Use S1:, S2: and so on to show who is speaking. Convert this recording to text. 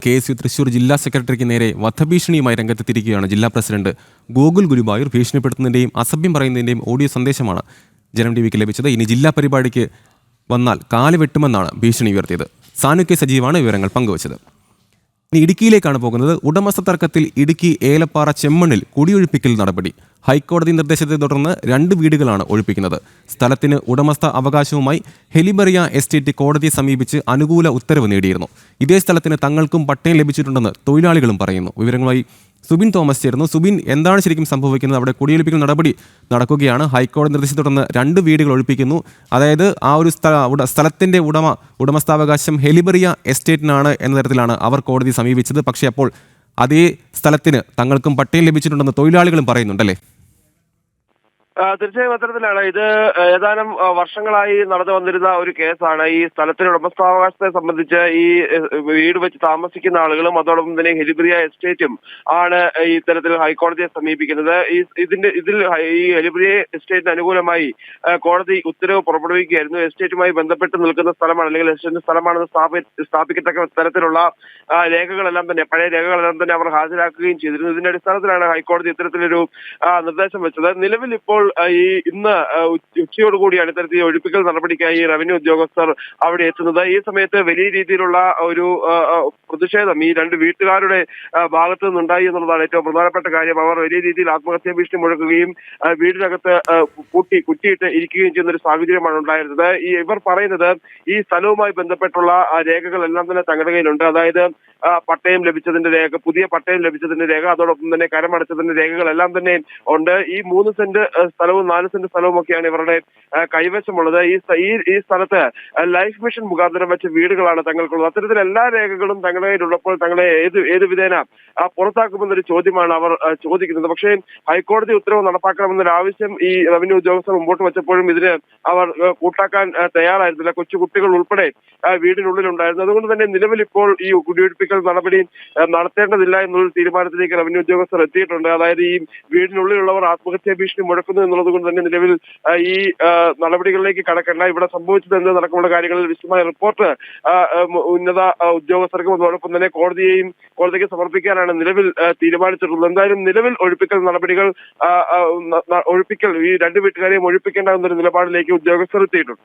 S1: KSU Thrissur ജില്ലാ സെക്രട്ടറിക്ക് നേരെ വധഭീഷണിയുമായി രംഗത്തെത്തിയിരിക്കുകയാണ് ജില്ലാ പ്രസിഡന്റ് ഗോകുൽ ഗുരുവായൂർ. ഭീഷണിപ്പെടുത്തുന്നതിന്റെയും അസഭ്യം പറയുന്നതിന്റെയും ഓഡിയോ സന്ദേശമാണ് ജനം ടിവിക്ക് ലഭിച്ചത്. ഇനി ജില്ലാ പരിപാടിക്ക് വന്നാൽ കാല് വെട്ടുമെന്നാണ് ഭീഷണി ഉയർത്തിയത്. സാനു കെ സജീവാണ് വിവരങ്ങൾ പങ്കുവച്ചത്. ഇനി ഇടുക്കിയിലേക്കാണ് പോകുന്നത്. ഉടമസ്ഥ തർക്കത്തിൽ ഇടുക്കി ഏലപ്പാറ ചെമ്മണ്ണിൽ കുടിയൊഴിപ്പിക്കൽ നടപടി. ഹൈക്കോടതി നിർദ്ദേശത്തെ തുടർന്ന് 2 വീടുകളാണ് ഒഴിപ്പിക്കുന്നത്. സ്ഥലത്തിന് ഉടമസ്ഥ അവകാശവുമായി ഹെലിബറിയ എസ്റ്റേറ്റ് കോടതിയെ സമീപിച്ച് അനുകൂല ഉത്തരവ് നേടിയിരുന്നു. ഇതേ സ്ഥലത്തിന് തങ്ങൾക്കും പട്ടയം ലഭിച്ചിട്ടുണ്ടെന്ന് തൊഴിലാളികളും പറയുന്നു. വിവരങ്ങളുമായി സുബിൻ തോമസ് ചേർന്നു. സുബിൻ, എന്താണ് ശരിക്കും സംഭവിക്കുന്നത്? അവിടെ കുടിയൊഴിപ്പിക്കൽ നടപടി നടക്കുകയാണ്. ഹൈക്കോടതി നിർദ്ദേശത്തെ തുടർന്ന് 2 വീടുകൾ ഒഴിപ്പിക്കുന്നു. അതായത് ആ ഒരു സ്ഥലത്തിന്റെ ഉടമസ്ഥാവകാശം ഹെലിബറിയ എസ്റ്റേറ്റിനാണ് എന്ന തരത്തിലാണ് അവർ കോടതി സമീപിച്ചത്. പക്ഷേ അപ്പോൾ അതേ സ്ഥലത്തിന് തങ്ങൾക്കും പട്ടയം ലഭിച്ചിട്ടുണ്ടെന്ന് തൊഴിലാളികളും പറയുന്നുണ്ടല്ലേ?
S2: തീർച്ചയായും അത്തരത്തിലാണ്. ഇത് ഏതാനും വർഷങ്ങളായി നടന്നു വന്നിരുന്ന ഒരു കേസാണ്. ഈ സ്ഥലത്തിന്റെ ഉടമസ്ഥാവകാശത്തെ സംബന്ധിച്ച് ഈ വീട് വെച്ച് താമസിക്കുന്ന ആളുകളും അതോടൊപ്പം തന്നെ ഹെലിബറിയ എസ്റ്റേറ്റും ആണ് ഈ ഇത്തരത്തിൽ ഹൈക്കോടതിയെ സമീപിക്കുന്നത്. ഇതിൽ ഈ ഹെലിബറിയ എസ്റ്റേറ്റിന് അനുകൂലമായി കോടതി ഉത്തരവ് പുറപ്പെടുവിക്കുകയായിരുന്നു. എസ്റ്റേറ്റുമായി ബന്ധപ്പെട്ട് നിൽക്കുന്ന സ്ഥലമാണ്, അല്ലെങ്കിൽ എസ്റ്റേറ്റിന്റെ സ്ഥലമാണെന്ന് സ്ഥാപിക്കത്തക്ക തരത്തിലുള്ള രേഖകളെല്ലാം തന്നെ, പഴയ രേഖകളെല്ലാം തന്നെ അവർ ഹാജരാക്കുകയും ചെയ്തിരുന്നു. ഇതിന്റെ അടിസ്ഥാനത്തിലാണ് ഹൈക്കോടതി ഇത്തരത്തിലൊരു നിർദ്ദേശം വെച്ചത്. നിലവിൽ ഇപ്പോൾ ഇന്ന് ഉച്ചയോടുകൂടിയാണ് ഇത്തരത്തിൽ ഒഴിപ്പിക്കൽ നടപടിക്കായി റവന്യൂ ഉദ്യോഗസ്ഥർ അവിടെ എത്തുന്നത്. ഈ സമയത്ത് വലിയ രീതിയിലുള്ള ഒരു പ്രതിഷേധം ഈ 2 വീട്ടുകാരുടെ ഭാഗത്തു നിന്നുണ്ടായി എന്നുള്ളതാണ് ഏറ്റവും പ്രധാനപ്പെട്ട കാര്യം. അവർ വലിയ രീതിയിൽ ആത്മഹത്യാ ഭീഷണി മുഴക്കുകയും വീടിനകത്ത് കുറ്റിയിട്ട് ഇരിക്കുകയും ചെയ്യുന്ന ഒരു സാഹചര്യമാണ് ഉണ്ടായിരുന്നത്. ഇവർ പറയുന്നത് ഈ സ്ഥലവുമായി ബന്ധപ്പെട്ടുള്ള രേഖകളെല്ലാം തന്നെ തങ്ങളുടെ കയ്യിലുണ്ട്. അതായത് പട്ടയം ലഭിച്ചതിന്റെ രേഖ, പുതിയ പട്ടയം ലഭിച്ചതിന്റെ രേഖ, അതോടൊപ്പം തന്നെ കരമടച്ചതിന്റെ രേഖകളെല്ലാം തന്നെ ഉണ്ട്. ഈ 3 സെന്റ് സ്ഥലവും 4 സെന്റ് സ്ഥലവും ഒക്കെയാണ് ഇവരുടെ കൈവശമുള്ളത്. ഈ സ്ഥലത്ത് ലൈഫ് മിഷൻ മുഖാന്തരം വെച്ച വീടുകളാണ് തങ്ങൾക്കുള്ളത്. അത്തരത്തിൽ എല്ലാ രേഖകളും തങ്ങളുടെ കയ്യിലുള്ളപ്പോൾ തങ്ങളെ ഏത് വിധേന പുറത്താക്കുമെന്നൊരു ചോദ്യമാണ് അവർ ചോദിക്കുന്നത്. പക്ഷേ ഹൈക്കോടതി ഉത്തരവ് നടപ്പാക്കണമെന്നൊരു ആവശ്യം ഈ റവന്യൂ ഉദ്യോഗസ്ഥർ മുമ്പോട്ട് വെച്ചപ്പോഴും ഇതിന് അവർ കൂട്ടാക്കാൻ തയ്യാറായിരുന്നില്ല. കൊച്ചുകുട്ടികൾ ഉൾപ്പെടെ വീടിനുള്ളിലുണ്ടായിരുന്നു. അതുകൊണ്ട് തന്നെ നിലവിൽ ഇപ്പോൾ ഈ കുടിയൊഴിപ്പിക്കൽ നടപടി നടത്തേണ്ടതില്ല എന്നുള്ള തീരുമാനത്തിലേക്ക് റവന്യൂ ഉദ്യോഗസ്ഥർ എത്തിയിട്ടുണ്ട്. അതായത് ഈ വീടിനുള്ളിലുള്ളവർ ആത്മഹത്യാ ഭീഷണി മുഴക്കുന്നു എന്നുള്ളത് കൊണ്ട് തന്നെ നിലവിൽ ഈ നടപടികളിലേക്ക് കടക്കണ്ട. ഇവിടെ സംഭവിച്ചത് എന്ത് നടക്കുമുള്ള കാര്യങ്ങളിൽ വിശദമായ റിപ്പോർട്ട് ഉന്നത ഉദ്യോഗസ്ഥർക്കും അതോടൊപ്പം തന്നെ കോടതിക്ക് സമർപ്പിക്കാനാണ് നിലവിൽ തീരുമാനിച്ചിട്ടുള്ളത്. എന്തായാലും നിലവിൽ ഒഴിപ്പിക്കൽ നടപടികൾ ഈ 2 വീട്ടുകാരെയും ഒഴിപ്പിക്കേണ്ട എന്നൊരു നിലപാടിലേക്ക് ഉദ്യോഗസ്ഥർ എത്തിയിട്ടുണ്ട്.